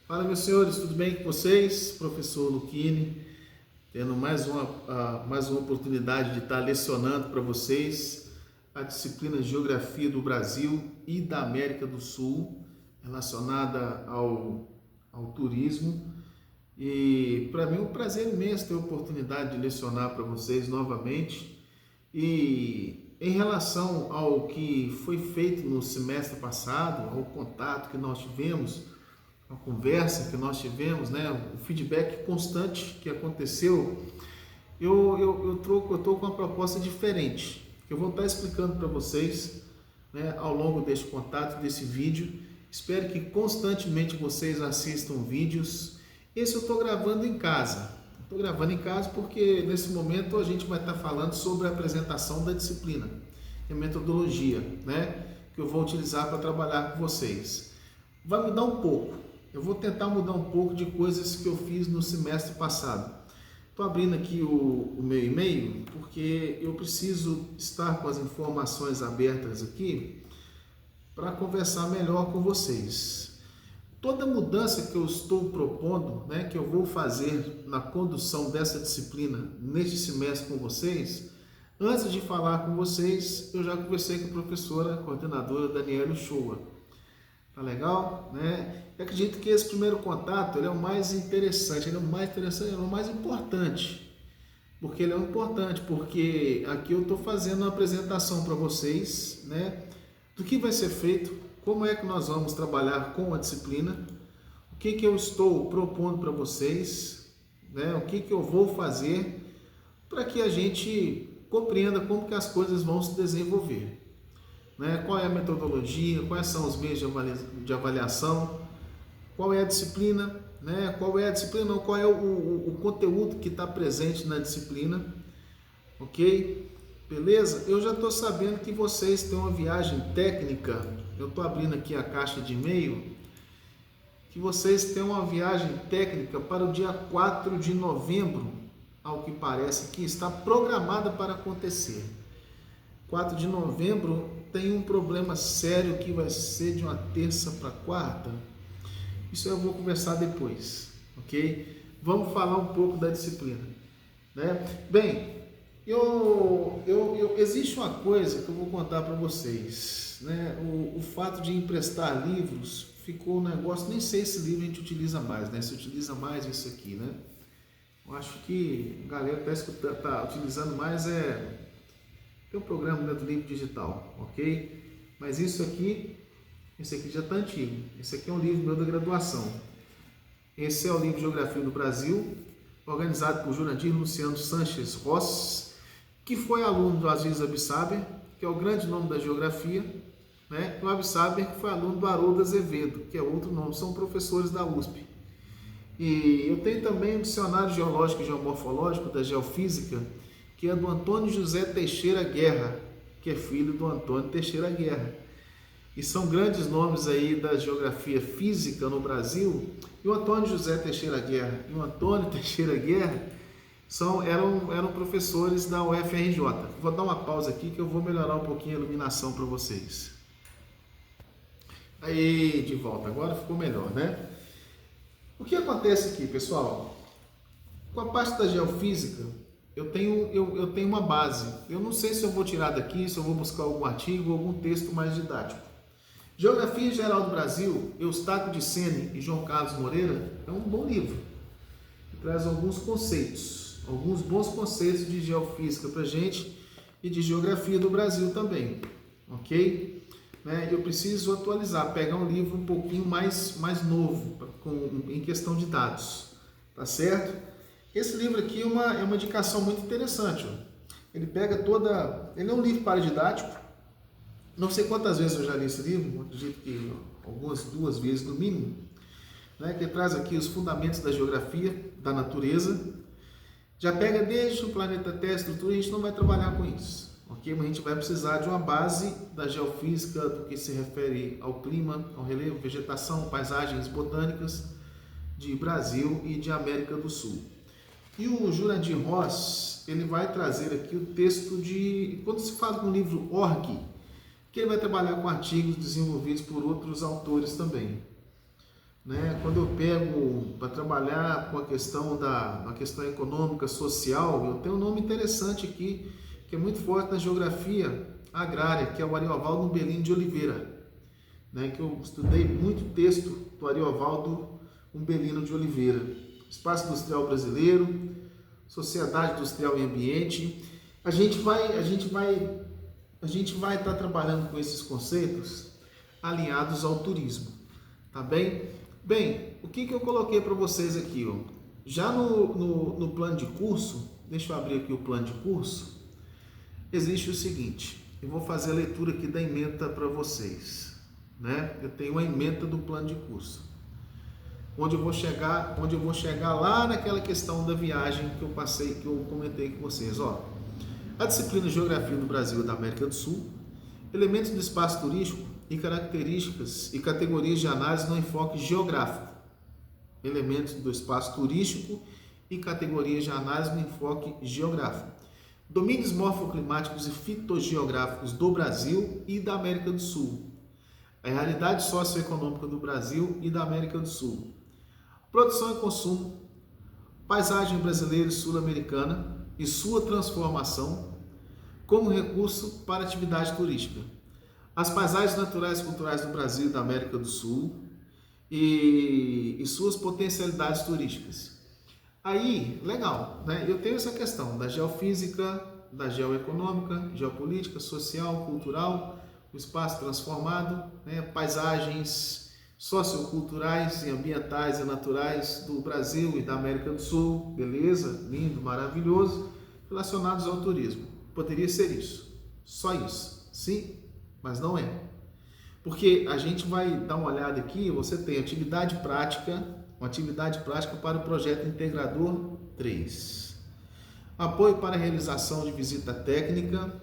Fala, meus senhores, tudo bem com vocês? Professor Luquini, tendo mais uma oportunidade de estar lecionando para vocês a disciplina de Geografia do Brasil e da América do Sul, relacionada ao turismo. E para mim é um prazer imenso ter a oportunidade de lecionar para vocês novamente. E em relação ao que foi feito no semestre passado, ao contato que nós tivemos, a conversa que nós tivemos, né, o feedback constante que aconteceu, eu estou com uma proposta diferente, que eu vou estar explicando para vocês, né, ao longo deste contato, desse vídeo. Espero que constantemente vocês assistam vídeos. Esse eu estou gravando em casa. Estou gravando em casa porque nesse momento a gente vai estar falando sobre a apresentação da disciplina, a metodologia, né, que eu vou utilizar para trabalhar com vocês. Vai mudar um pouco. Eu vou tentar mudar um pouco de coisas que eu fiz no semestre passado. Estou abrindo aqui o meu e-mail porque eu preciso estar com as informações abertas aqui para conversar melhor com vocês. Toda mudança que eu estou propondo, né, que eu vou fazer na condução dessa disciplina neste semestre com vocês, antes de falar com vocês, eu já conversei com a professora coordenadora Daniela Uchoa. Tá legal, né? Eu acredito que esse primeiro contato ele é o mais interessante, ele é o mais importante. Porque ele é importante, porque aqui eu estou fazendo uma apresentação para vocês, né? Do que vai ser feito, como é que nós vamos trabalhar com a disciplina, o que eu estou propondo para vocês, né? O que eu vou fazer para que a gente compreenda como que as coisas vão se desenvolver. Né? Qual é a metodologia, quais são os meios de avaliação, qual é a disciplina, né? Qual é o conteúdo que está presente na disciplina, ok? Beleza? Eu já estou sabendo que vocês têm uma viagem técnica, eu estou abrindo aqui a caixa de e-mail, que vocês têm uma viagem técnica para o dia 4 de novembro, ao que parece que está programada para acontecer. 4 de novembro tem um problema sério que vai ser de uma terça para quarta. Isso eu vou conversar depois, ok? Vamos falar um pouco da disciplina, né? Bem, existe uma coisa que eu vou contar para vocês, né? O fato de emprestar livros ficou um negócio, nem sei se livro a gente utiliza mais, né? Se utiliza mais isso aqui, né? Eu acho que a galera está utilizando mais tem um programa dentro do livro digital, ok? Mas esse aqui já está antigo. Esse aqui é um livro meu da graduação. Esse é o livro Geografia do Brasil, organizado por Jurandir Luciano Sanches Ross, que foi aluno do Aziz Abissaber, que é o grande nome da geografia, né? O Abissaber, que foi aluno do Haroldo Azevedo, que é outro nome, são professores da USP. E eu tenho também o Dicionário Geológico e Geomorfológico da Geofísica, que é do Antônio José Teixeira Guerra, que é filho do Antônio Teixeira Guerra. E são grandes nomes aí da geografia física no Brasil. E o Antônio José Teixeira Guerra e o Antônio Teixeira Guerra eram professores da UFRJ. Vou dar uma pausa aqui que eu vou melhorar um pouquinho a iluminação para vocês. Aí, de volta. Agora ficou melhor, né? O que acontece aqui, pessoal? Com a parte da geofísica, eu tenho uma base. Eu não sei se eu vou tirar daqui, se eu vou buscar algum artigo, algum texto mais didático. Geografia Geral do Brasil, Eustáquio de Sene e João Carlos Moreira, é um bom livro. Que traz alguns bons conceitos de geofísica para a gente e de geografia do Brasil também, ok? Né? Eu preciso atualizar, pegar um livro um pouquinho mais novo, em questão de dados, tá certo? Esse livro aqui é uma indicação muito interessante. Ó. Ele é um livro paradidático. Não sei quantas vezes eu já li esse livro, acredito que duas vezes no mínimo, né? Que traz aqui os fundamentos da geografia, da natureza. Já pega desde o planeta Terra, a estrutura, a gente não vai trabalhar com isso, ok? Mas a gente vai precisar de uma base da geofísica, do que se refere ao clima, ao relevo, vegetação, paisagens botânicas de Brasil e de América do Sul. E o Jurandir Ross, ele vai trazer aqui o texto quando se fala com o livro ORG, que ele vai trabalhar com artigos desenvolvidos por outros autores também. né? Quando eu pego para trabalhar com a questão econômica, social, eu tenho um nome interessante aqui, que é muito forte na geografia agrária, que é o Ariovaldo Umbelino de Oliveira, né? Que eu estudei muito texto do Ariovaldo Umbelino de Oliveira. Espaço Industrial Brasileiro, Sociedade Industrial e Ambiente. A gente vai estar trabalhando com esses conceitos alinhados ao turismo, tá bem? Bem, o que eu coloquei para vocês aqui, ó? Já no plano de curso, deixa eu abrir aqui o plano de curso, existe o seguinte, eu vou fazer a leitura aqui da ementa para vocês, né? Eu tenho uma ementa do plano de curso, onde eu vou chegar lá naquela questão da viagem que eu passei, que eu comentei com vocês, ó. A disciplina Geografia do Brasil e da América do Sul, elementos do espaço turístico e características e categorias de análise no enfoque geográfico. Elementos do espaço turístico e categorias de análise no enfoque geográfico. Domínios morfoclimáticos e fitogeográficos do Brasil e da América do Sul. A realidade socioeconômica do Brasil e da América do Sul. Produção e consumo. Paisagem brasileira e sul-americana e sua transformação como recurso para atividade turística. As paisagens naturais e culturais do Brasil e da América do Sul e suas potencialidades turísticas. Aí, legal, né? Eu tenho essa questão da geofísica, da geoeconômica, geopolítica, social, cultural, o espaço transformado, né? Paisagens socioculturais e ambientais e naturais do Brasil e da América do Sul, beleza, lindo, maravilhoso, relacionados ao turismo. Poderia ser isso, só isso, sim, mas não é. Porque a gente vai dar uma olhada aqui, você tem atividade prática, uma atividade prática para o projeto integrador 3. Apoio para a realização de visita técnica,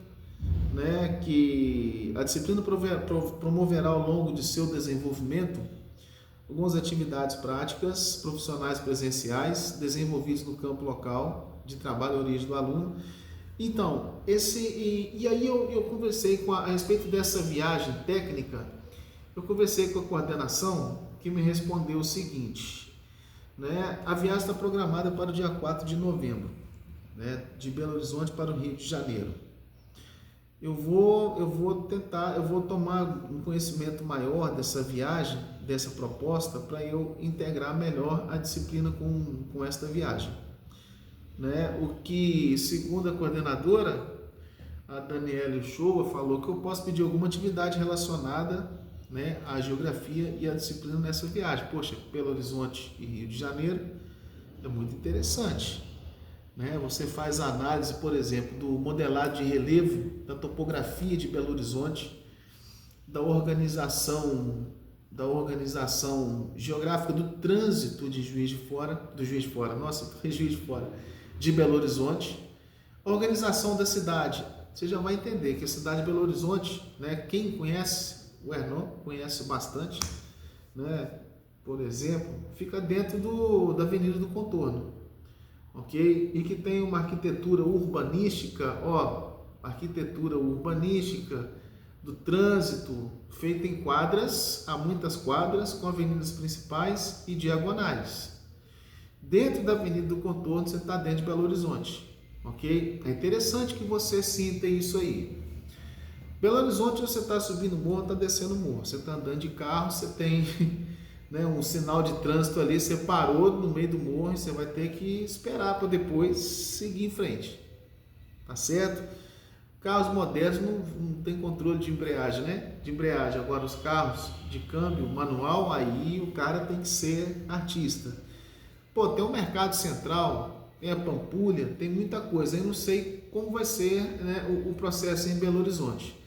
né, que a disciplina promoverá ao longo de seu desenvolvimento algumas atividades práticas, profissionais presenciais, desenvolvidos no campo local de trabalho e origem do aluno. Então, aí eu conversei a respeito dessa viagem técnica, eu conversei com a coordenação que me respondeu o seguinte, né, a viagem está programada para o dia 4 de novembro, né, de Belo Horizonte para o Rio de Janeiro. Eu vou tomar um conhecimento maior dessa viagem, dessa proposta, para eu integrar melhor a disciplina com esta viagem. Né? O que, segundo a coordenadora, a Daniela Uchoa, falou que eu posso pedir alguma atividade relacionada, né, à geografia e à disciplina nessa viagem. Poxa, Belo Horizonte e Rio de Janeiro é muito interessante. Né? Você faz a análise, por exemplo, do modelado de relevo, da topografia de Belo Horizonte, da organização geográfica do trânsito de Juiz de Fora, de Belo Horizonte, a organização da cidade. Você já vai entender que a cidade de Belo Horizonte, né, quem conhece, o Hernon conhece bastante, né, por exemplo, fica dentro da Avenida do Contorno. Ok? E que tem uma arquitetura urbanística, arquitetura urbanística do trânsito feita em quadras, há muitas quadras com avenidas principais e diagonais. Dentro da Avenida do Contorno você está dentro de Belo Horizonte, ok? É interessante que você sinta isso aí. Belo Horizonte você está subindo morro, está descendo morro, você está andando de carro, você tem né, um sinal de trânsito ali, você parou no meio do morro e você vai ter que esperar para depois seguir em frente, tá certo? Carros modernos não tem controle de embreagem, né? Agora os carros de câmbio manual, aí o cara tem que ser artista. Pô, tem o Mercado Central, tem a Pampulha, tem muita coisa, eu não sei como vai ser, né, o processo em Belo Horizonte.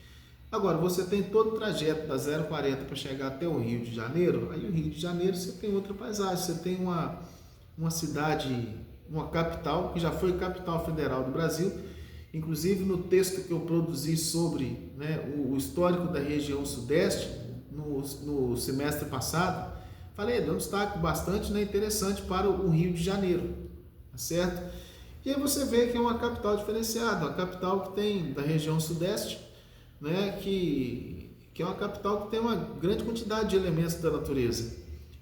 Agora, você tem todo o trajeto da 040 para chegar até o Rio de Janeiro, aí o Rio de Janeiro você tem outra paisagem, você tem uma cidade, uma capital, que já foi capital federal do Brasil, inclusive no texto que eu produzi sobre, né, o histórico da região sudeste, no semestre passado, falei, deu um destaque bastante, né, interessante para o Rio de Janeiro, tá certo? E aí você vê que é uma capital diferenciada, uma capital que tem da região sudeste, né, que é uma capital que tem uma grande quantidade de elementos da natureza.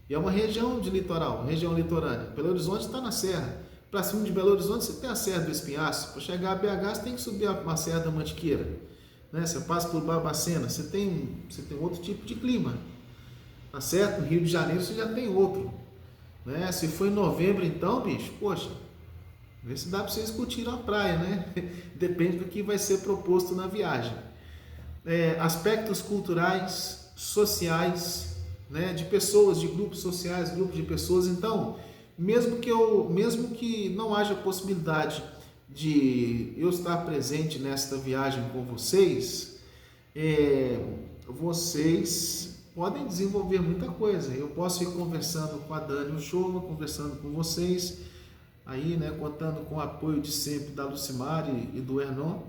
E é uma região de litoral, região litorânea. Belo Horizonte está na serra. Para cima de Belo Horizonte você tem a Serra do Espinhaço. Para chegar a BH você tem que subir a Serra da Mantiqueira. Né? Você passa por Barbacena, você tem outro tipo de clima. Tá certo? No Rio de Janeiro você já tem outro. Né? Se for em novembro então, bicho, poxa, vê se dá para vocês curtirem a praia, né? Depende do que vai ser proposto na viagem. Aspectos culturais, sociais, né? De pessoas, de grupos sociais, grupos de pessoas. Então, mesmo que não haja possibilidade de eu estar presente nesta viagem com vocês, vocês podem desenvolver muita coisa. Eu posso ir conversando com a Dani Uchoa, conversando com vocês, aí, né, contando com o apoio de sempre da Lucimar e do Hernon,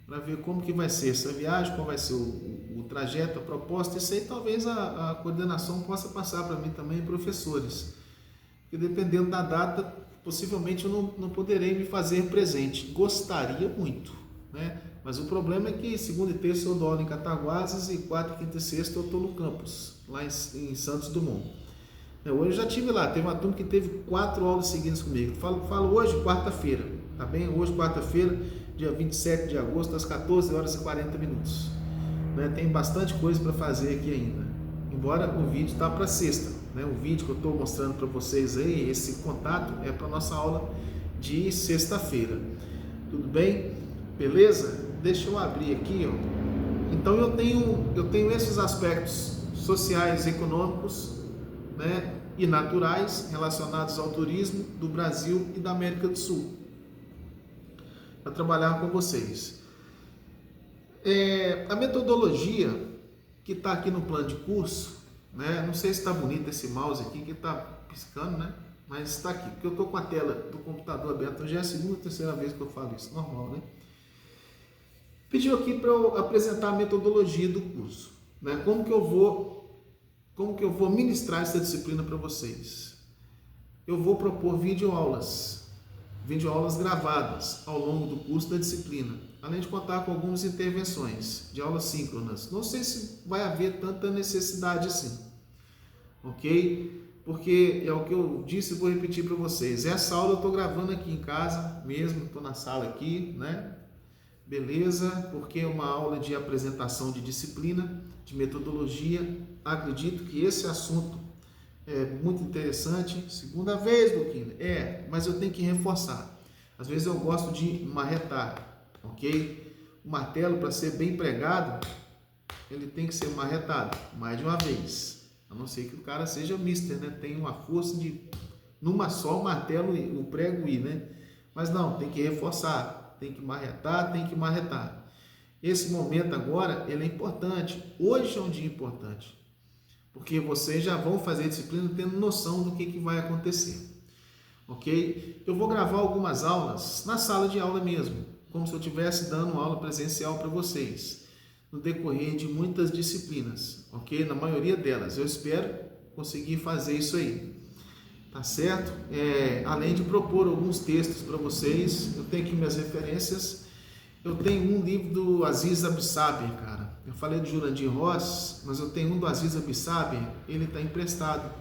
para ver como que vai ser essa viagem, qual vai ser o trajeto, a proposta. Isso aí talvez a coordenação possa passar para mim também, professores, porque dependendo da data, possivelmente eu não poderei me fazer presente. Gostaria muito, né? Mas o problema é que segunda e terça eu dou aula em Cataguases e quarta, quinta e sexta eu estou no campus, lá em Santos Dumont. Hoje eu já estive lá, teve uma turma que teve 4 aulas seguidas comigo. Falo hoje, quarta-feira, tá bem? Hoje, quarta-feira, dia 27 de agosto, às 14 horas e 40 minutos. Tem bastante coisa para fazer aqui ainda, embora o vídeo está para sexta. O vídeo que eu estou mostrando para vocês aí, esse contato, é para nossa aula de sexta-feira. Tudo bem? Beleza? Deixa eu abrir aqui, ó. Então eu tenho esses aspectos sociais, econômicos, né, e naturais relacionados ao turismo do Brasil e da América do Sul, para trabalhar com vocês. A metodologia que está aqui no plano de curso, né, não sei se está bonito esse mouse aqui que está piscando, né, mas está aqui, porque eu estou com a tela do computador aberta. Já é a segunda ou terceira vez que eu falo isso, normal, né? Pediu aqui para eu apresentar a metodologia do curso, né? Como que eu vou ministrar essa disciplina para vocês? Eu vou propor videoaulas gravadas ao longo do curso da disciplina, além de contar com algumas intervenções de aulas síncronas. Não sei se vai haver tanta necessidade assim, ok? Porque é o que eu disse e vou repetir para vocês. Essa aula eu estou gravando aqui em casa mesmo, estou na sala aqui, né? Beleza? Porque é uma aula de apresentação de disciplina, de metodologia. Acredito que esse assunto é muito interessante. Segunda vez, Luquinha? Mas eu tenho que reforçar. Às vezes eu gosto de marretar, ok? O martelo, para ser bem pregado, ele tem que ser marretado mais de uma vez. A não ser que o cara seja mister, né? Tem uma força de, numa só, o martelo e o prego ir, né? Mas não, tem que reforçar. Tem que marretar. Esse momento agora, ele é importante. Hoje é um dia importante, porque vocês já vão fazer a disciplina tendo noção do que vai acontecer, ok? Eu vou gravar algumas aulas na sala de aula mesmo, como se eu estivesse dando aula presencial para vocês, no decorrer de muitas disciplinas, ok? Na maioria delas, eu espero conseguir fazer isso aí. Tá certo? Além de propor alguns textos para vocês, eu tenho aqui minhas referências. Eu tenho um livro do Aziz Absaber, cara. Eu falei do Jurandir Ross, mas eu tenho um do Aziz Absaber, ele está emprestado,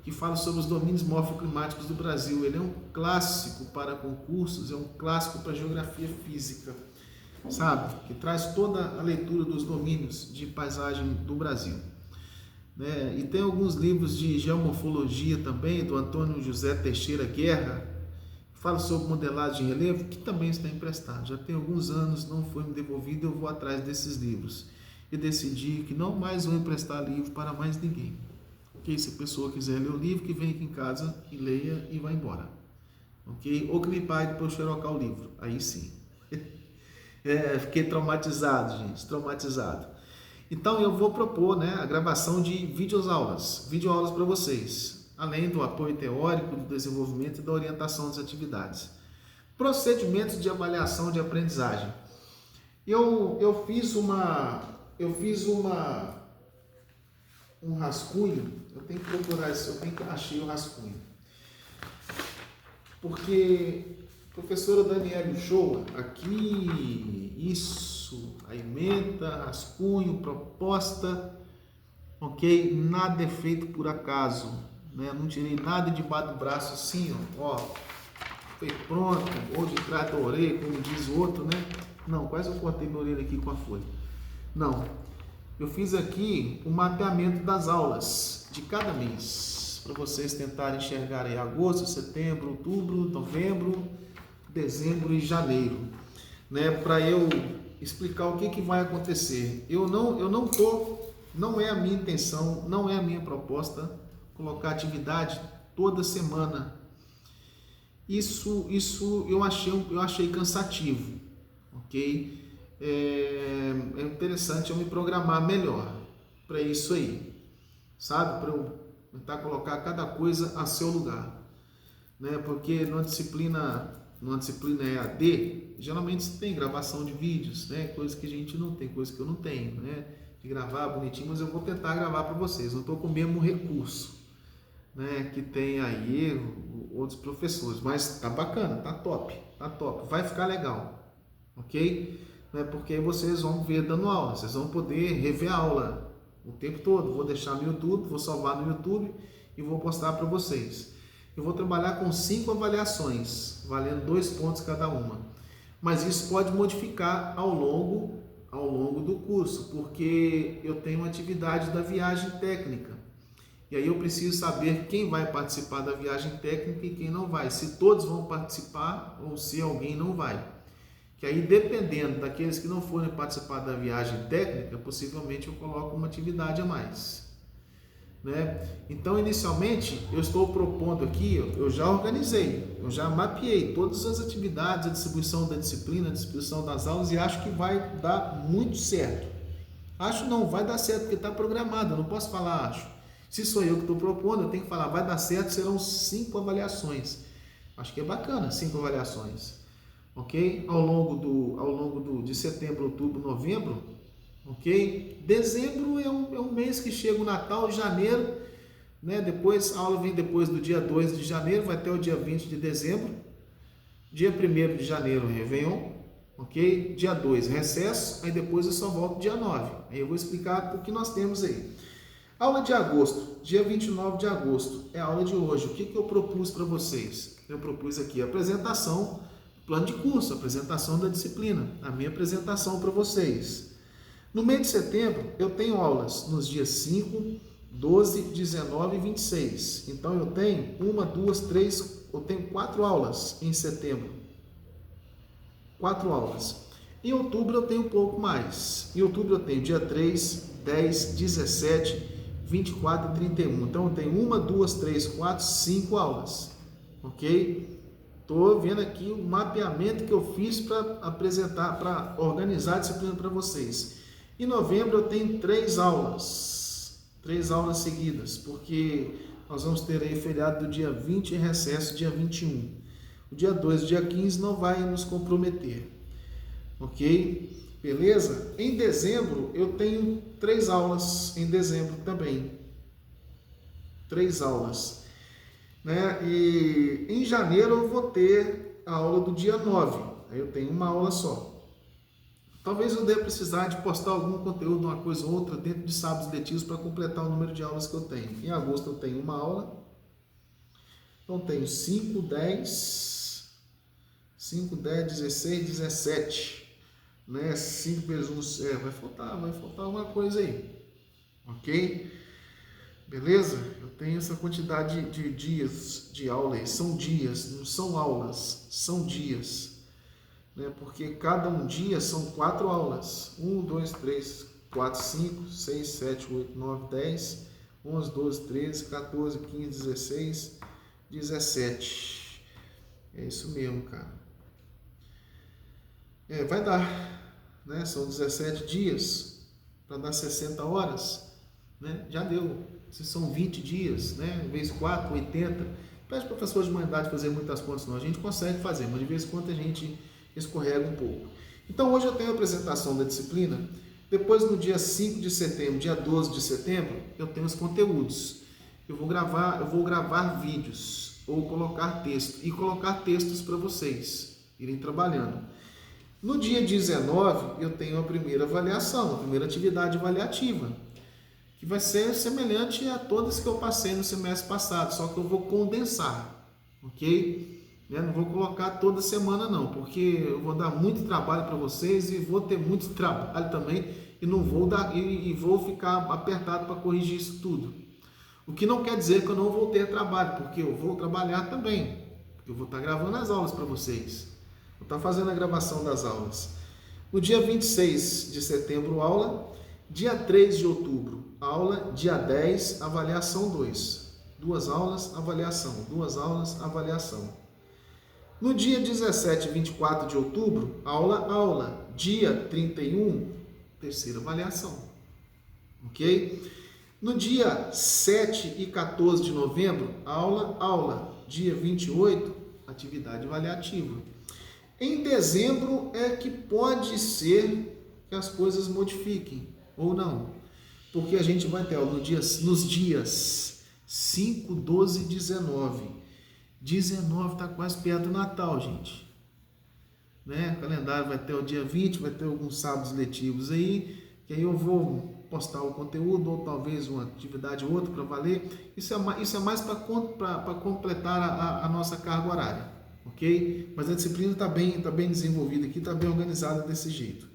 que fala sobre os domínios morfoclimáticos do Brasil. Ele é um clássico para concursos, é um clássico para geografia física, sabe? Que traz toda a leitura dos domínios de paisagem do Brasil. E tem alguns livros de geomorfologia também, do Antônio José Teixeira Guerra, que fala sobre modelagem de relevo, que também está emprestado. Já tem alguns anos, não foi me devolvido, eu vou atrás desses livros. E decidi que não mais vou emprestar livro para mais ninguém. Ok? Se a pessoa quiser ler o livro, que vem aqui em casa e leia e vai embora. Ok? Ou que me pague para eu xerocar o livro. Aí sim. Fiquei traumatizado, gente, traumatizado. Então eu vou propor, a gravação de videoaulas para vocês, além do apoio teórico, do desenvolvimento e da orientação das atividades. Procedimentos de avaliação de aprendizagem. Eu fiz um rascunho, eu tenho que procurar isso, eu tenho que achar o rascunho. Porque a professora Daniela Uchoa, aqui, isso, a ementa, rascunho, proposta, ok? Nada é feito por acaso, né? Não tirei nada debaixo do braço assim, ó, foi pronto, ou de trás da orelha, como diz o outro, né? Não, quase eu cortei minha orelha aqui com a folha. Não, eu fiz aqui o mapeamento das aulas de cada mês, para vocês tentarem enxergar aí agosto, setembro, outubro, novembro, dezembro e janeiro, né? Para eu explicar o que vai acontecer. Não é a minha intenção, não é a minha proposta colocar atividade toda semana. Isso eu achei cansativo, ok? É interessante eu me programar melhor para isso aí, sabe? Para eu tentar colocar cada coisa a seu lugar, né? Porque numa disciplina EAD, geralmente tem gravação de vídeos, né? Coisas que a gente não tem, coisas que eu não tenho, né? De gravar bonitinho, mas eu vou tentar gravar para vocês. Não estou com o mesmo recurso, né, que tem aí outros professores, mas tá bacana, tá top, vai ficar legal, ok? Né, porque aí vocês vão ver dando aula, vocês vão poder rever a aula o tempo todo. Vou deixar no YouTube, vou salvar no YouTube e vou postar para vocês. Eu vou trabalhar com 5 avaliações, valendo 2 pontos cada uma, mas isso pode modificar ao longo do curso, porque eu tenho uma atividade da viagem técnica. E aí eu preciso saber quem vai participar da viagem técnica e quem não vai. Se todos vão participar ou se alguém não vai. Que aí, dependendo daqueles que não forem participar da viagem técnica, possivelmente eu coloco uma atividade a mais, né? Então, inicialmente, eu estou propondo aqui, eu já organizei, eu já mapeei todas as atividades, a distribuição da disciplina, a distribuição das aulas, e acho que vai dar muito certo. Acho não, vai dar certo, porque está programado, eu não posso falar acho. Se sou eu que estou propondo, eu tenho que falar, vai dar certo, serão 5 avaliações. Acho que é bacana, 5 avaliações. Ok? Ao longo de setembro, outubro, novembro. Ok? Dezembro é um mês que chega o Natal, janeiro, né? Depois, a aula vem depois do dia 2 de janeiro, vai até o dia 20 de dezembro. Dia 1º de janeiro, Réveillon. Ok? Dia 2, recesso. Aí depois eu só volto dia 9. Aí eu vou explicar o que nós temos aí. Aula de agosto, dia 29 de agosto, é a aula de hoje. O que eu propus para vocês? Eu propus aqui a apresentação, plano de curso, apresentação da disciplina, a minha apresentação para vocês. No mês de setembro, eu tenho aulas nos dias 5, 12, 19 e 26. Então, eu tenho 4 aulas em setembro. 4 aulas. Em outubro, eu tenho um pouco mais. Em outubro, eu tenho dia 3, 10, 17, 24 e 31. Então, eu tenho 1, 2, 3, 4, 5 aulas. Ok? Estou vendo aqui o mapeamento que eu fiz para apresentar, para organizar a disciplina para vocês. Em novembro, eu tenho 3 aulas. 3 aulas seguidas, porque nós vamos ter aí feriado do dia 20 e recesso dia 21. O dia 2 e o dia 15 não vai nos comprometer. Ok? Beleza? Em dezembro, eu tenho 3 aulas em dezembro também. 3 aulas. Né? E em janeiro eu vou ter a aula do dia 9. Aí eu tenho uma aula só. Talvez eu deva precisar de postar algum conteúdo, uma coisa ou outra, dentro de sábados letivos para completar o número de aulas que eu tenho. Em agosto eu tenho uma aula. Então tenho 5, 10, 16, 17. Né? 5 vezes 1, vai faltar alguma coisa aí. Ok? Beleza? Eu tenho essa quantidade de dias de aula aí. São dias, não são aulas, são dias. Né? Porque cada um dia são 4 aulas. 1, 2, 3, 4, 5, 6, 7, 8, 9, 10, 11, 12, 13, 14, 15, 16, 17. É isso mesmo, cara. Vai dar. Né? São 17 dias para dar 60 horas. Né? Já deu. Se são 20 dias, né? Vezes 4, 80. Pede para o professor de humanidade fazer muitas contas, não. A gente consegue fazer, mas de vez em quando a gente escorrega um pouco. Então, hoje eu tenho a apresentação da disciplina. Depois, no dia 5 de setembro, dia 12 de setembro, eu tenho os conteúdos. Eu vou gravar vídeos ou colocar texto. E colocar textos para vocês irem trabalhando. No dia 19, eu tenho a primeira avaliação, a primeira atividade avaliativa. que vai ser semelhante a todas que eu passei no semestre passado, só que eu vou condensar, ok? Não vou colocar toda semana não, porque eu vou dar muito trabalho para vocês e vou ter muito trabalho também e não vou dar e vou ficar apertado para corrigir isso tudo. O que não quer dizer que eu não vou ter trabalho, porque eu vou trabalhar também. Eu vou estar gravando as aulas para vocês. Vou estar fazendo a gravação das aulas. No dia 26 de setembro, aula. Dia 3 de outubro, aula. Dia 10, avaliação 2. 2 aulas, avaliação. 2 aulas, avaliação. No dia 17 e 24 de outubro, aula. Dia 31, terceira avaliação. Ok? No dia 7 e 14 de novembro, aula. Dia 28, atividade avaliativa. Em dezembro é que pode ser que as coisas modifiquem, ou não. Porque a gente vai ter aula nos dias 5, 12 e 19. 19 está quase perto do Natal, gente. Né? O calendário vai ter o dia 20, vai ter alguns sábados letivos aí, que aí eu vou postar o conteúdo, ou talvez uma atividade ou outra para valer. Isso é mais para completar a nossa carga horária, ok? Mas a disciplina está bem desenvolvida aqui, está bem organizada desse jeito.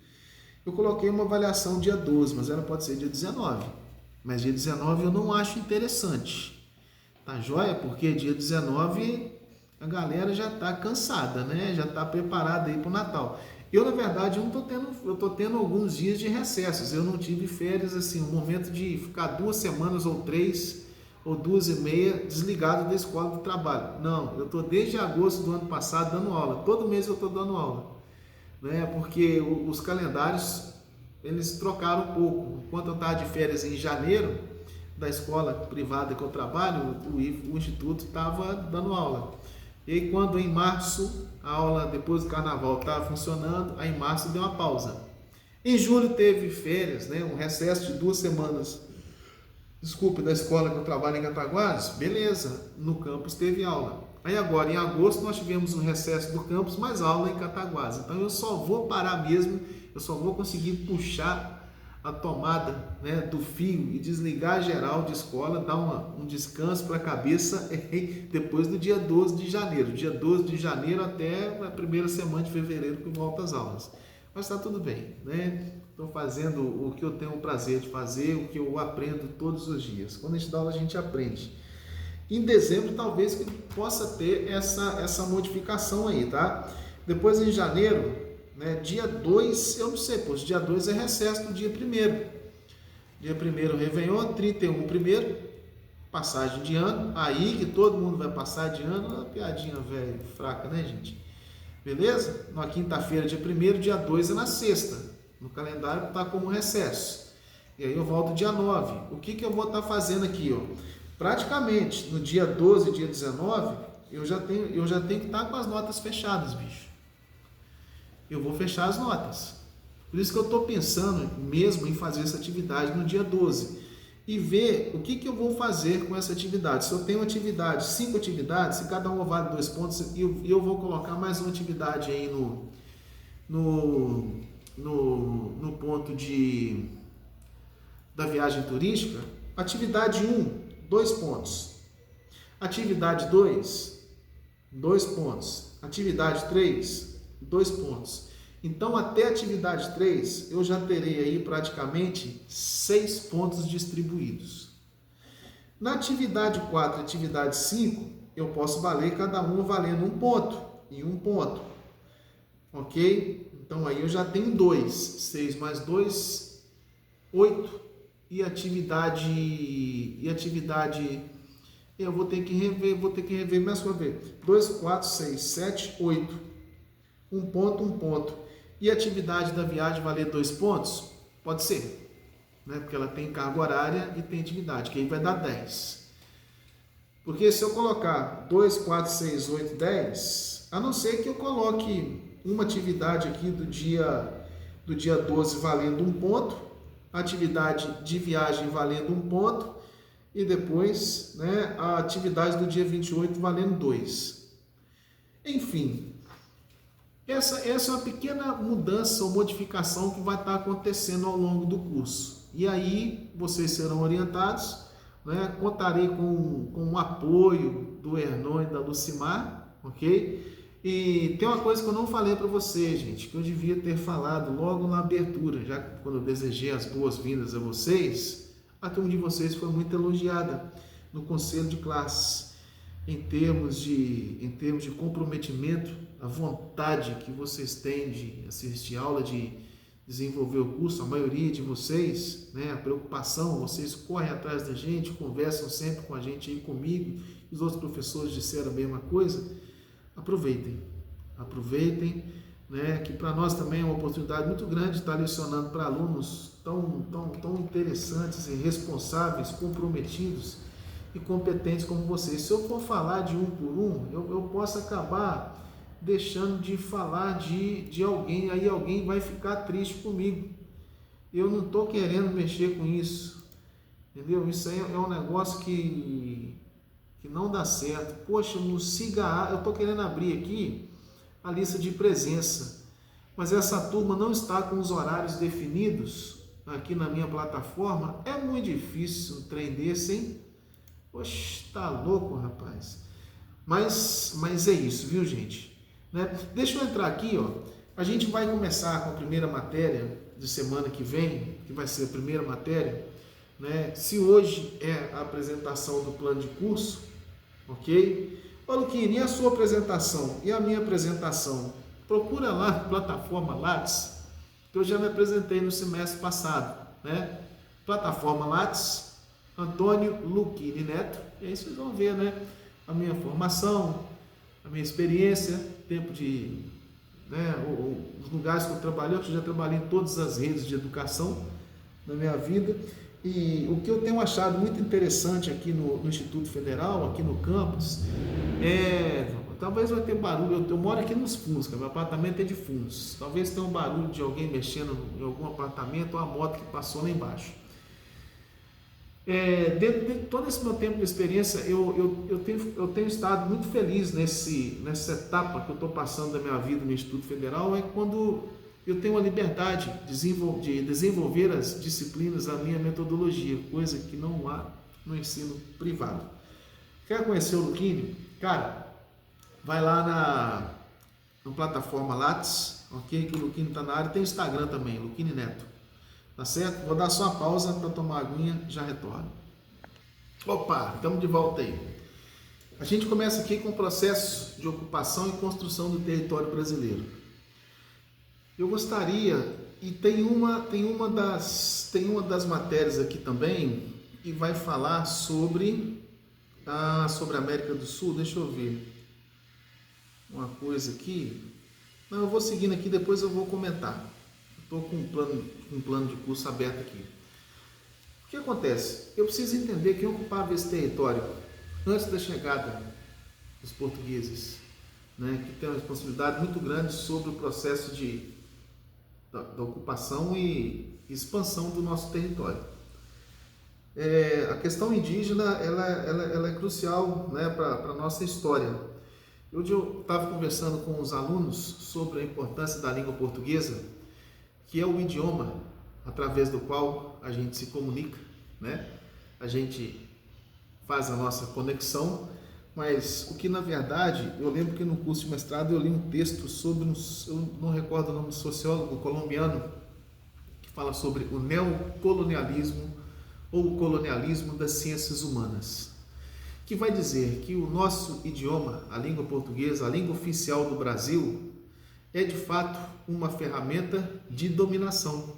Eu coloquei uma avaliação dia 12, mas ela pode ser dia 19. Mas dia 19 eu não acho interessante. Tá joia? Porque dia 19 a galera já está cansada, né? Já está preparada aí para o Natal. Eu, na verdade, eu tô tendo alguns dias de recessos. Eu não tive férias, assim, um momento de ficar 2 semanas ou 3 ou 2,5 desligado da escola do trabalho. Não, eu tô desde agosto do ano passado dando aula. Todo mês eu tô dando aula, né? Porque os calendários, eles trocaram um pouco. Enquanto eu estava de férias em janeiro, da escola privada que eu trabalho, o Instituto estava dando aula. E aí, quando em março, a aula depois do carnaval estava funcionando, aí em março deu uma pausa. Em julho teve férias, né, um recesso de 2 semanas, da escola que eu trabalho em Cataguases, beleza, no campus teve aula. Aí agora, em agosto, nós tivemos um recesso do campus, mais aula em Cataguases. Então eu só vou parar mesmo, eu só vou conseguir puxar a tomada, né, do fio e desligar geral de escola, dar um descanso para a cabeça depois do dia 12 de janeiro. Dia 12 de janeiro até a primeira semana de fevereiro que volta às aulas. Mas está tudo bem, né? Estou fazendo o que eu tenho o prazer de fazer, o que eu aprendo todos os dias. Quando a gente dá aula, a gente aprende. Em dezembro, talvez que possa ter essa modificação aí, tá? Depois, em janeiro, né, dia 2, eu não sei, pois dia 2 é recesso do dia 1º. Dia 1º, Réveillon, 31, primeiro, passagem de ano. Aí que todo mundo vai passar de ano, uma piadinha velha, fraca, né, gente? Beleza? Na quinta-feira, dia 1º, dia 2 é na sexta. No calendário está como recesso. E aí eu volto dia 9. O que eu vou estar fazendo aqui, ó? Praticamente no dia 12 e dia 19, eu já tenho que estar com as notas fechadas, bicho. Eu vou fechar as notas. Por isso que eu estou pensando mesmo em fazer essa atividade no dia 12 e ver o que eu vou fazer com essa atividade. Se eu tenho 5 atividades, se cada uma vale 2 pontos, eu vou colocar mais uma atividade aí no ponto da viagem turística. Atividade 1, 2 pontos. Atividade 2, 2 pontos. Atividade 3, 2 pontos. Então, até a atividade 3, eu já terei aí praticamente 6 pontos distribuídos. Na atividade 4 e atividade 5, eu posso valer cada uma valendo 1 ponto e 1 ponto. Ok? Então, aí eu já tenho 2. 6 mais 2, 8. E atividade... Eu vou ter que rever mais uma vez. 2, 4, 6, 7, 8. 1 ponto, 1 ponto. E a atividade da viagem valer 2 pontos? Pode ser, né? Porque ela tem carga horária e tem atividade, que aí vai dar 10. Porque se eu colocar 2, 4, 6, 8, 10, a não ser que eu coloque uma atividade aqui do dia 12 valendo 1 ponto, a atividade de viagem valendo 1 ponto, e depois, né, a atividade do dia 28 valendo 2. Enfim, essa é uma pequena mudança ou modificação que vai estar acontecendo ao longo do curso. e aí vocês serão orientados, né? Contarei com o apoio do Hernon e da Lucimar, ok? E tem uma coisa que eu não falei para vocês, gente, que eu devia ter falado logo na abertura, já que quando eu desejei as boas-vindas a vocês, a turma de vocês foi muito elogiada no conselho de classes, em termos de comprometimento, a vontade que vocês têm de assistir aula, de desenvolver o curso, a maioria de vocês, né, a preocupação, vocês correm atrás da gente, conversam sempre com a gente aí, comigo, os outros professores disseram a mesma coisa. Aproveitem, né, que para nós também é uma oportunidade muito grande estar lecionando para alunos tão interessantes e responsáveis, comprometidos e competentes como vocês. Se eu for falar de um por um, eu posso acabar deixando de falar de alguém, aí alguém vai ficar triste comigo. Eu não estou querendo mexer com isso, entendeu? Isso aí é um negócio que não dá certo. Poxa, no SIGA, eu estou querendo abrir aqui a lista de presença, mas essa turma não está com os horários definidos aqui na minha plataforma. É muito difícil um trem desse, hein? Poxa, tá louco, rapaz. Mas é isso, viu, gente? Né? Deixa eu entrar aqui, ó. A gente vai começar com a primeira matéria de semana que vem, que vai ser a primeira matéria, né? Se hoje é a apresentação do plano de curso, ok? Ô Luquinha, e a sua apresentação? E a minha apresentação? Procura lá na plataforma Lattes, que eu já me apresentei no semestre passado, né? Plataforma Lattes, Antônio Luquini Neto, e aí vocês vão ver, né? A minha formação, a minha experiência, tempo de, né? Os lugares que eu trabalhei, eu já trabalhei em todas as redes de educação na minha vida. E o que eu tenho achado muito interessante aqui no Instituto Federal, aqui no campus, talvez vai ter barulho, eu moro aqui nos fundos, meu apartamento é de fundos, talvez tenha um barulho de alguém mexendo em algum apartamento ou a moto que passou lá embaixo. Dentro de todo esse meu tempo de experiência, eu tenho estado muito feliz nessa etapa que eu estou passando da minha vida no Instituto Federal, é quando eu tenho a liberdade de desenvolver as disciplinas, a minha metodologia, coisa que não há no ensino privado. Quer conhecer o Luquini? Cara, vai lá na plataforma Lattes, ok? Que o Luquini está na área, tem Instagram também, Luquini Neto. Tá certo? Vou dar só uma pausa para tomar aguinha, já retorno. Opa, estamos de volta aí. A gente começa aqui com o processo de ocupação e construção do território brasileiro. Eu gostaria, e tem uma das matérias aqui também, que vai falar sobre a América do Sul. Deixa eu ver uma coisa aqui. Não, eu vou seguindo aqui, depois eu vou comentar. Estou com um plano de curso aberto aqui. O que acontece? Eu preciso entender quem ocupava esse território antes da chegada dos portugueses, né, que tem uma responsabilidade muito grande sobre o processo da ocupação e expansão do nosso território. A questão indígena ela é crucial, né, para a nossa história. Hoje eu estava conversando com os alunos sobre a importância da língua portuguesa, que é o idioma através do qual a gente se comunica, né? A gente faz a nossa conexão, mas o que na verdade, eu lembro que no curso de mestrado eu li um texto sobre, eu não recordo o nome do sociólogo colombiano, que fala sobre o neocolonialismo ou o colonialismo das ciências humanas, que vai dizer que o nosso idioma, a língua portuguesa, a língua oficial do Brasil, é de fato uma ferramenta de dominação,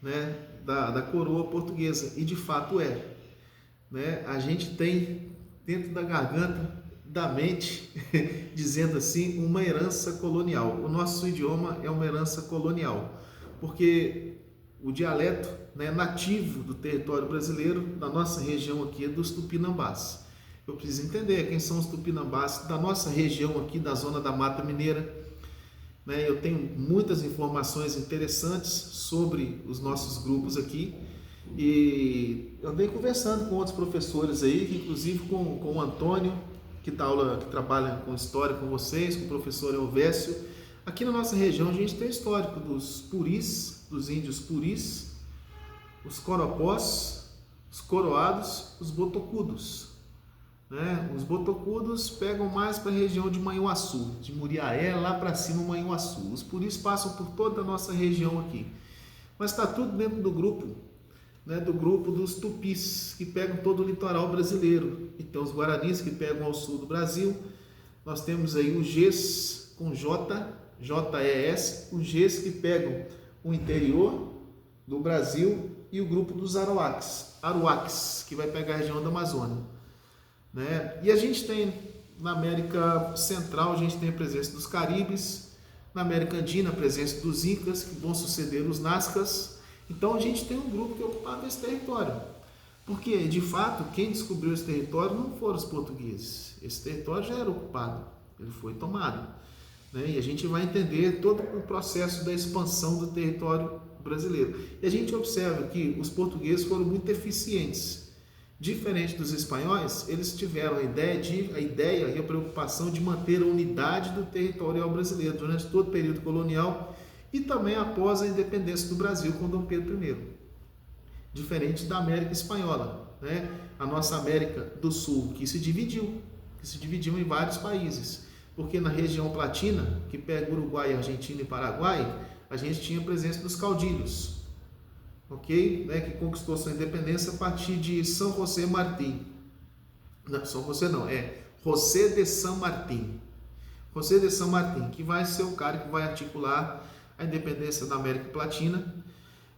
né, da coroa portuguesa, e de fato é, né? A gente tem dentro da garganta, da mente, dizendo assim, uma herança colonial. O nosso idioma é uma herança colonial, porque o dialeto, né, nativo do território brasileiro, da nossa região aqui, é dos tupinambás. Eu preciso entender quem são os tupinambás da nossa região aqui, da zona da Mata Mineira. Eu tenho muitas informações interessantes sobre os nossos grupos aqui e eu andei conversando com outros professores aí, inclusive com o Antônio, que trabalha com história com vocês, com o professor Elvésio. Aqui na nossa região a gente tem histórico dos puris, dos índios puris, os coropós, os coroados, os botocudos. Né? Os botocudos pegam mais para a região de Manhuaçu, de Muriaé, lá para cima Manhuaçu. Os puris passam por toda a nossa região aqui. Mas está tudo dentro do grupo, né? Do grupo dos tupis, que pegam todo o litoral brasileiro. E tem os guaranis, que pegam ao sul do Brasil. Nós temos aí os Gs com J, J-E-S, os Gs que pegam o interior do Brasil, e o grupo dos Aruaques, que vai pegar a região da Amazônia. Né? E a gente tem, na América Central, a gente tem a presença dos Caribes, na América Andina, a presença dos Incas, que vão suceder os Nazcas. Então a gente tem um grupo que ocupava esse território. Porque, de fato, quem descobriu esse território não foram os portugueses. Esse território já era ocupado, ele foi tomado. Né? E a gente vai entender todo o processo da expansão do território brasileiro. E a gente observa que os portugueses foram muito eficientes. Diferente dos espanhóis, eles tiveram a ideia e a preocupação de manter a unidade do territorial brasileiro durante todo o período colonial e também após a independência do Brasil com Dom Pedro I. Diferente da América Espanhola, né? A nossa América do Sul, que se dividiu em vários países, porque na região platina, que pega Uruguai, Argentina e Paraguai, a gente tinha a presença dos caudilhos, ok? Né? Que conquistou sua independência a partir de São José Martí. Não, São José não, é José de San Martín. José de San Martín, que vai ser o cara que vai articular a independência da América Latina.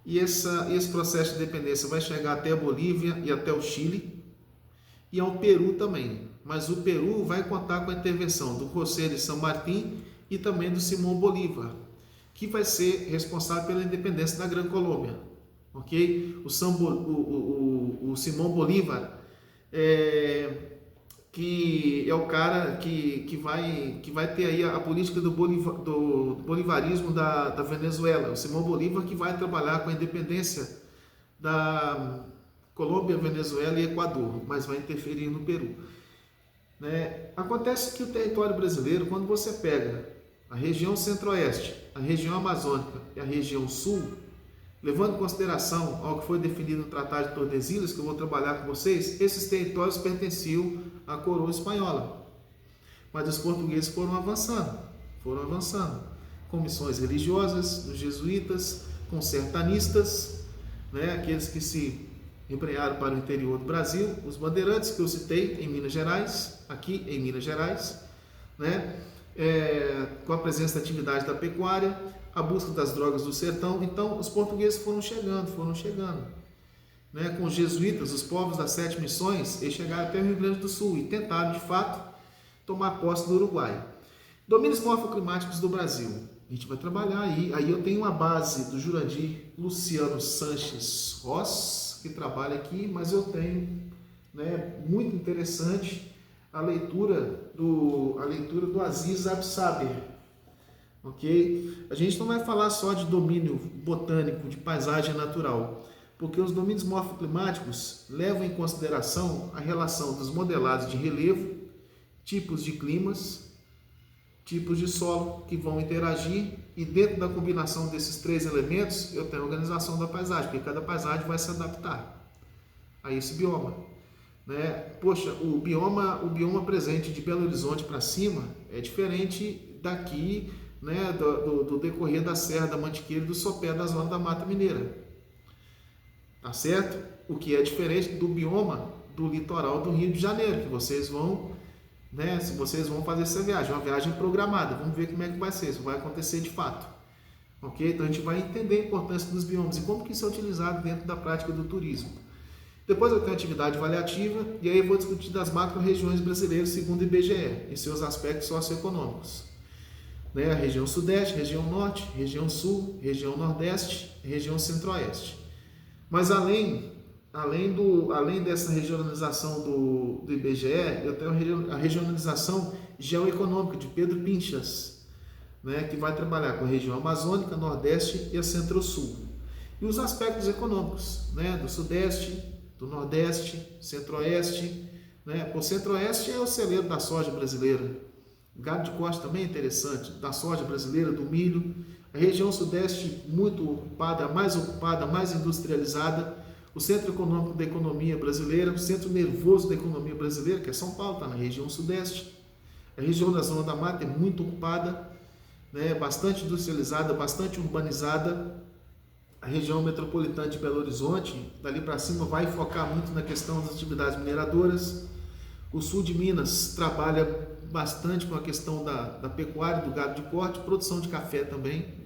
E esse processo de independência vai chegar até a Bolívia e até o Chile e ao Peru também. Mas o Peru vai contar com a intervenção do José de San Martín e também do Simão Bolívar, que vai ser responsável pela independência da Gran Colômbia. Ok? O Simão Bolívar que é o cara que vai ter aí a política do bolivarismo da Venezuela. O Simão Bolívar que vai trabalhar com a independência da Colômbia, Venezuela e Equador, mas vai interferir no Peru. Né? Acontece que o território brasileiro, quando você pega a região centro-oeste, a região amazônica e a região sul, levando em consideração ao que foi definido no Tratado de Tordesilhas, que eu vou trabalhar com vocês, esses territórios pertenciam à coroa espanhola. Mas os portugueses foram avançando, com missões religiosas, dos jesuítas, com sertanistas, né, aqueles que se embrenharam para o interior do Brasil, os bandeirantes que eu citei em Minas Gerais, aqui em Minas Gerais, né, com a presença da atividade da pecuária, a busca das drogas do sertão. Então os portugueses foram chegando, né? Com os jesuítas, os povos das 7 missões, eles chegaram até o Rio Grande do Sul e tentaram de fato tomar posse do Uruguai. Domínios morfoclimáticos do Brasil, a gente vai trabalhar aí eu tenho uma base do Jurandir Luciano Sanches Ross, que trabalha aqui, mas eu tenho, né, muito interessante a leitura do Aziz Absaber. Ok? A gente não vai falar só de domínio botânico, de paisagem natural, porque os domínios morfoclimáticos levam em consideração a relação dos modelados de relevo, tipos de climas, tipos de solo que vão interagir, e dentro da combinação desses 3 elementos eu tenho a organização da paisagem, porque cada paisagem vai se adaptar a esse bioma. Né? Poxa, o bioma presente de Belo Horizonte para cima é diferente daqui, né, do decorrer da Serra da Mantiqueira e do sopé da zona da Mata Mineira. Tá certo? O que é diferente do bioma do litoral do Rio de Janeiro, que vocês vão, né, se vocês vão fazer essa viagem, uma viagem programada. Vamos ver como é que vai ser, isso vai acontecer de fato. Ok? Então a gente vai entender a importância dos biomas e como que isso é utilizado dentro da prática do turismo. Depois eu tenho atividade avaliativa e aí eu vou discutir das macro-regiões brasileiras segundo o IBGE, em seus aspectos socioeconômicos. Né? A região sudeste, região norte, região sul, região nordeste, região centro-oeste. Mas além dessa regionalização do IBGE, eu tenho a regionalização geoeconômica de Pedro Pinchas, né? Que vai trabalhar com a região amazônica, nordeste e a centro-sul. E os aspectos econômicos, né? Do sudeste, do nordeste, centro-oeste. Né? O centro-oeste é o celeiro da soja brasileira. Gado de corte também é interessante, da soja brasileira, do milho. A região sudeste muito ocupada, mais industrializada, o centro econômico da economia brasileira, o centro nervoso da economia brasileira, que é São Paulo, está na região sudeste. A região da Zona da Mata é muito ocupada, né, bastante industrializada, bastante urbanizada. A região metropolitana de Belo Horizonte, dali para cima, vai focar muito na questão das atividades mineradoras. O sul de Minas trabalha bastante com a questão da pecuária, do gado de corte, produção de café também.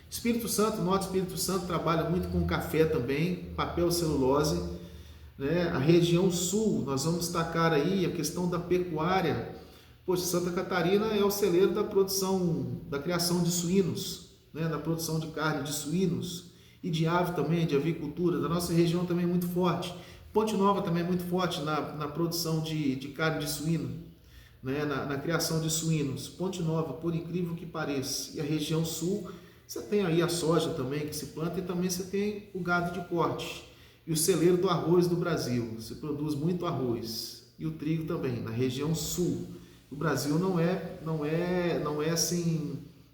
Espírito Santo, Norte Espírito Santo trabalha muito com café também, papel, celulose, né? A região sul, nós vamos destacar aí a questão da pecuária. Poxa, Santa Catarina é o celeiro da produção, da criação de suínos, né? Da produção de carne de suínos e de ave também, de avicultura. Da nossa região também é muito forte. Ponte Nova também é muito forte na produção de carne de suíno, né? Na criação de suínos. Ponte Nova, por incrível que pareça. E a região sul, você tem aí a soja também que se planta e também você tem o gado de corte. E o celeiro do arroz do Brasil. Se produz muito arroz. E o trigo também, na região sul. O Brasil não é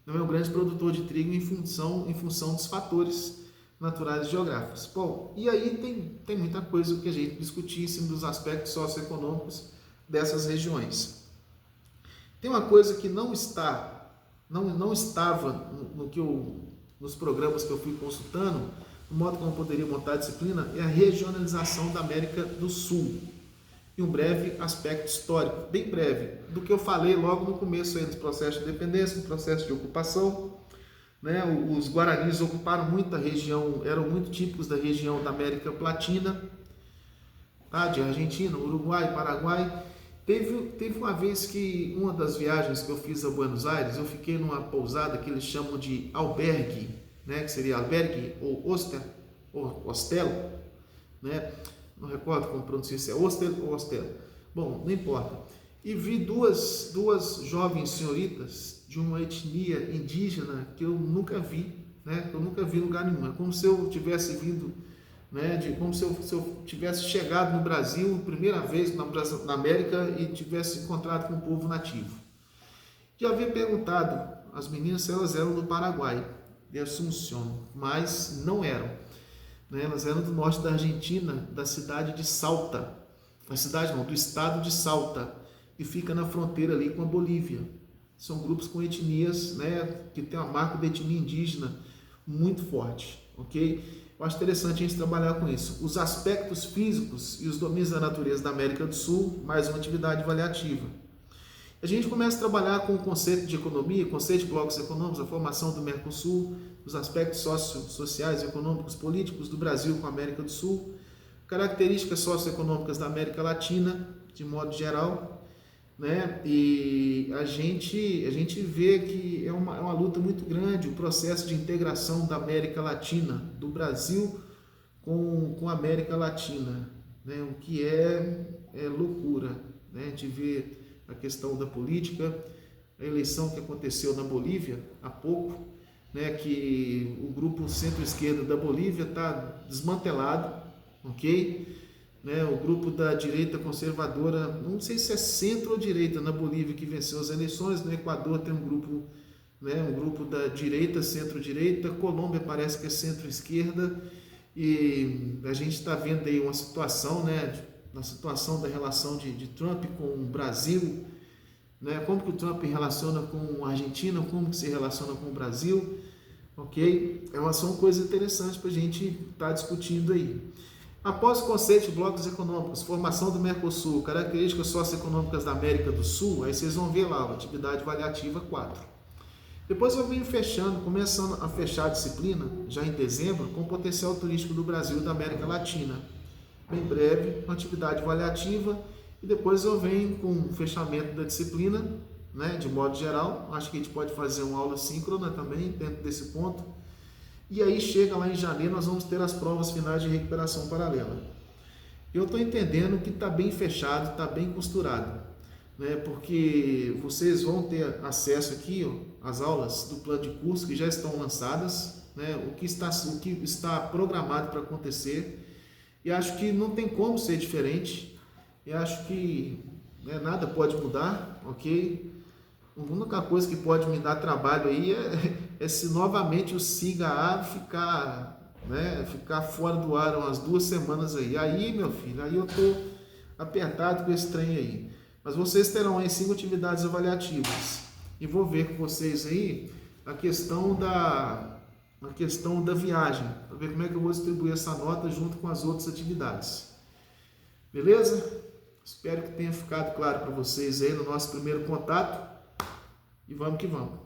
um grande produtor de trigo em função dos fatores naturais e geográficos. Bom, e aí tem muita coisa que a gente discutir em cima dos aspectos socioeconômicos dessas regiões. Tem uma coisa que não estava nos programas que eu fui consultando, no modo como eu poderia montar a disciplina, é a regionalização da América do Sul. E um breve aspecto histórico, bem breve, do que eu falei logo no começo aí dos processos de independência, do processo de ocupação, né? Os guaranis ocuparam muita região, eram muito típicos da região da América Latina, tá? De Argentina, Uruguai, Paraguai. Teve uma vez que, uma das viagens que eu fiz a Buenos Aires, eu fiquei numa pousada que eles chamam de albergue, né? Que seria albergue ou hostel, ou hostel, né? Não recordo como pronuncia, se é hostel ou hostel. Bom, não importa. E vi duas jovens senhoritas de uma etnia indígena que eu nunca vi, né? Que eu nunca vi em lugar nenhum. É como se eu tivesse vindo, né? Como se eu tivesse chegado no Brasil, primeira vez na América, e tivesse encontrado com o povo nativo. Já havia perguntado às meninas se elas eram do Paraguai, de Assunção, mas não eram. Elas eram do norte da Argentina, da cidade de Salta. Do estado de Salta, que fica na fronteira ali com a Bolívia. São grupos com etnias, né, que tem uma marca de etnia indígena muito forte, ok? Eu acho interessante a gente trabalhar com isso. Os aspectos físicos e os domínios da natureza da América do Sul, mais uma atividade avaliativa. A gente começa a trabalhar com o conceito de economia, conceito de blocos econômicos, a formação do Mercosul, os aspectos sociais, econômicos, políticos do Brasil com a América do Sul, características socioeconômicas da América Latina, de modo geral, né? E a gente vê que é uma luta muito grande o processo de integração da América Latina, do Brasil com a América Latina, né? O que é loucura, né? A gente vê a questão da política, a eleição que aconteceu na Bolívia há pouco, né, que o grupo centro-esquerda da Bolívia está desmantelado, ok? Né, o grupo da direita conservadora, não sei se é centro ou direita na Bolívia que venceu as eleições. No Equador tem um grupo, né, um grupo da direita, centro-direita. Colômbia parece que é centro-esquerda, e a gente está vendo aí uma situação, né, na situação da relação de Trump com o Brasil, né? Como que o Trump relaciona com a Argentina, como que se relaciona com o Brasil, ok? São coisas interessantes para a gente estar discutindo aí. Após o conceito de blocos econômicos, formação do Mercosul, características socioeconômicas da América do Sul, aí vocês vão ver lá, atividade avaliativa 4. Depois eu venho começando a fechar a disciplina, já em dezembro, com o potencial turístico do Brasil e da América Latina. Bem breve, uma atividade avaliativa, e depois eu venho com o fechamento da disciplina, né, de modo geral. Acho que a gente pode fazer uma aula síncrona também, dentro desse ponto. E aí chega lá em janeiro, nós vamos ter as provas finais de recuperação paralela. Eu estou entendendo que está bem fechado, está bem costurado, né, porque vocês vão ter acesso aqui, ó, às aulas do plano de curso que já estão lançadas, né, o que está programado para acontecer. E acho que não tem como ser diferente. E acho que, né, nada pode mudar, ok? A única coisa que pode me dar trabalho aí é se novamente o SIGA-A ficar né? Ficar fora do ar umas 2 semanas aí. Aí, meu filho, aí eu tô apertado com esse trem aí. Mas vocês terão aí 5 atividades avaliativas. E vou ver com vocês aí a questão da viagem, para ver como é que eu vou distribuir essa nota junto com as outras atividades. Beleza? Espero que tenha ficado claro para vocês aí no nosso primeiro contato. E vamos que vamos.